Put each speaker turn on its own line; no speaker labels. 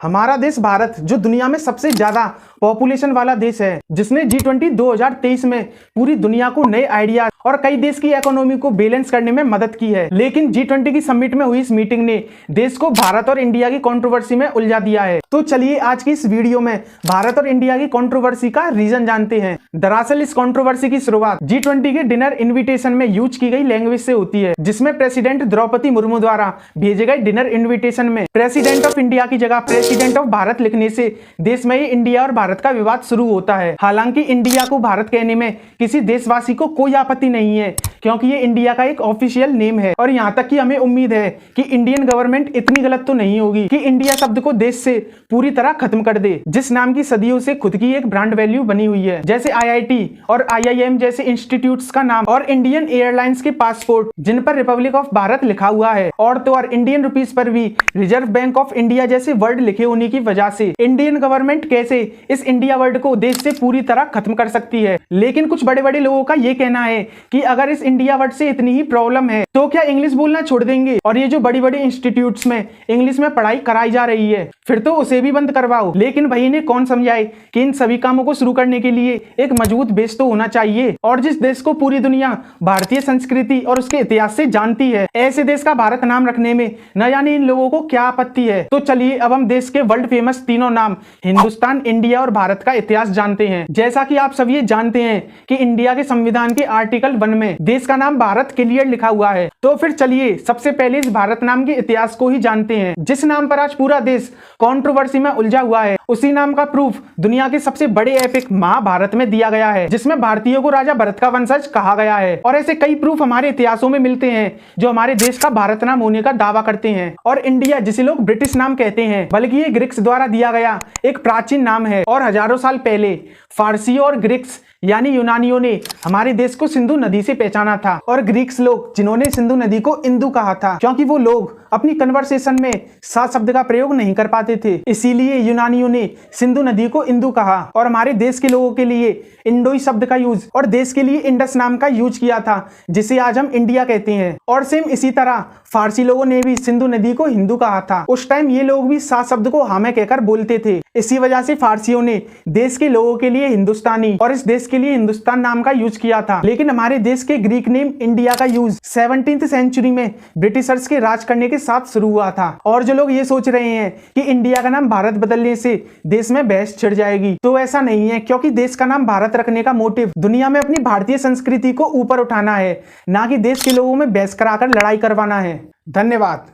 हमारा देश भारत जो दुनिया में सबसे ज्यादा पॉपुलेशन वाला देश है, जिसने G20 2023 में पूरी दुनिया को नए आइडिया और कई देश की इकोनॉमी को बैलेंस करने में मदद की है। लेकिन G20 की समिट में हुई इस मीटिंग ने देश को भारत और इंडिया की कंट्रोवर्सी में उलझा दिया है। तो चलिए आज की इस वीडियो में भारत और इंडिया की कंट्रोवर्सी का रीजन जानते हैं। दरअसल इस कंट्रोवर्सी की शुरुआत G20 के डिनर इन्विटेशन में यूज की गई लैंग्वेज से होती है, जिसमें प्रेसिडेंट द्रौपदी मुर्मू द्वारा भेजे गए डिनर इन्विटेशन में प्रेसिडेंट ऑफ इंडिया की जगह प्रेसिडेंट ऑफ भारत लिखने से देश में ही इंडिया और भारत का विवाद शुरू होता है। हालांकि इंडिया को भारत कहने में किसी देशवासी को कोई आपत्ति नहीं है, क्योंकि ये इंडिया का एक ऑफिशियल नेम है। और यहाँ तक कि हमें उम्मीद है कि इंडियन गवर्नमेंट इतनी गलत तो नहीं होगी कि इंडिया शब्द को देश से पूरी तरह खत्म कर दे, जिस नाम की सदियों से खुद की एक ब्रांड वैल्यू बनी हुई है। जैसे IIT और IIM जैसे इंस्टीट्यूट्स का नाम और इंडियन एयरलाइंस के पासपोर्ट जिन पर रिपब्लिक ऑफ भारत लिखा हुआ है, और तो और इंडियन रुपीस पर भी रिजर्व बैंक ऑफ इंडिया जैसे वर्ड लिखे होने की वजह से इंडियन गवर्नमेंट कैसे इस इंडिया वर्ड को देश से पूरी तरह खत्म कर सकती है। लेकिन कुछ बड़े बड़े लोगों का ये कहना है कि अगर इस इंडिया वर्ड से इतनी ही प्रॉब्लम है तो क्या इंग्लिश बोलना छोड़ देंगे, और ये जो बड़ी बड़ी इंस्टीट्यूट्स में इंग्लिश में पढ़ाई कराई जा रही है फिर तो उसे भी बंद करवाओ। लेकिन भाई इन्हें कौन समझाए कि इन सभी कामों को शुरू करने के लिए एक मजबूत बेस तो होना चाहिए। और जिस देश को पूरी दुनिया भारतीय संस्कृति और उसके इतिहास से जानती है, ऐसे देश का भारत नाम रखने में न जाने इन लोगों को क्या आपत्ति है। तो चलिए अब हम देश के वर्ल्ड फेमस तीनों नाम हिंदुस्तान, इंडिया और भारत का इतिहास जानते हैं। जैसा कि आप सब ये जानते हैं कि इंडिया के संविधान के आर्टिकल 1 में देश का नाम भारत क्लियर लिखा हुआ है। तो फिर चलिए सबसे पहले इस भारत नाम के इतिहास को ही जानते हैं। जिस नाम पर आज पूरा देश कंट्रोवर्सी में उलझा हुआ है, उसी नाम का प्रूफ दुनिया के सबसे बड़े एपिक महाभारत में दिया गया है, जिसमें भारतीयों को राजा भरत का वंशज कहा गया है। और ऐसे कई प्रूफ हमारे इतिहासों में मिलते हैं जो हमारे देश का भारत नाम होने का दावा करते हैं। और इंडिया जिसे लोग ब्रिटिश नाम कहते हैं, बल्कि ये ग्रीक्स द्वारा दिया गया एक प्राचीन नाम है। और हजारों साल पहले फारसियों और ग्रीक्स यानी यूनानियों ने हमारे देश को सिंधु नदी से पहचाना था। और ग्रीक्स लोग जिन्होंने सिंधु नदी को इंदु कहा था, क्योंकि वो लोग अपनी कन्वर्सेशन में सा शब्द का प्रयोग नहीं कर पाते थे, इसीलिए यूनानियों ने सिंधु नदी को इंदु कहा। और हमारे देश के लोगों के लिए इंडोई शब्द का यूज और देश के लिए इंडस नाम का यूज किया था, जिसे आज हम इंडिया कहते हैं। और सेम इसी तरह फारसी लोगों ने भी सिंधु नदी को हिंदू कहा था। उस टाइम ये लोग भी सा शब्द को हमें कहकर बोलते थे। इसी वजह से फारसियों ने देश के लोगों के लिए हिंदुस्तानी और इस देश के लिए हिंदुस्तान नाम का यूज किया था। लेकिन हमारे देश के ग्रीक नेम इंडिया का यूज 17th सेंचुरी में ब्रिटिशर्स के राज करने के साथ शुरू हुआ था। और जो लोग ये सोच रहे हैं कि इंडिया का नाम भारत बदलने से देश में बहस छिड़ जाएगी, तो ऐसा नहीं है, क्योंकि देश का नाम भारत रखने का मोटिव दुनिया में अपनी भारतीय संस्कृति को ऊपर उठाना है, ना कि देश के लोगों में बहस कराकर लड़ाई करवाना है। धन्यवाद।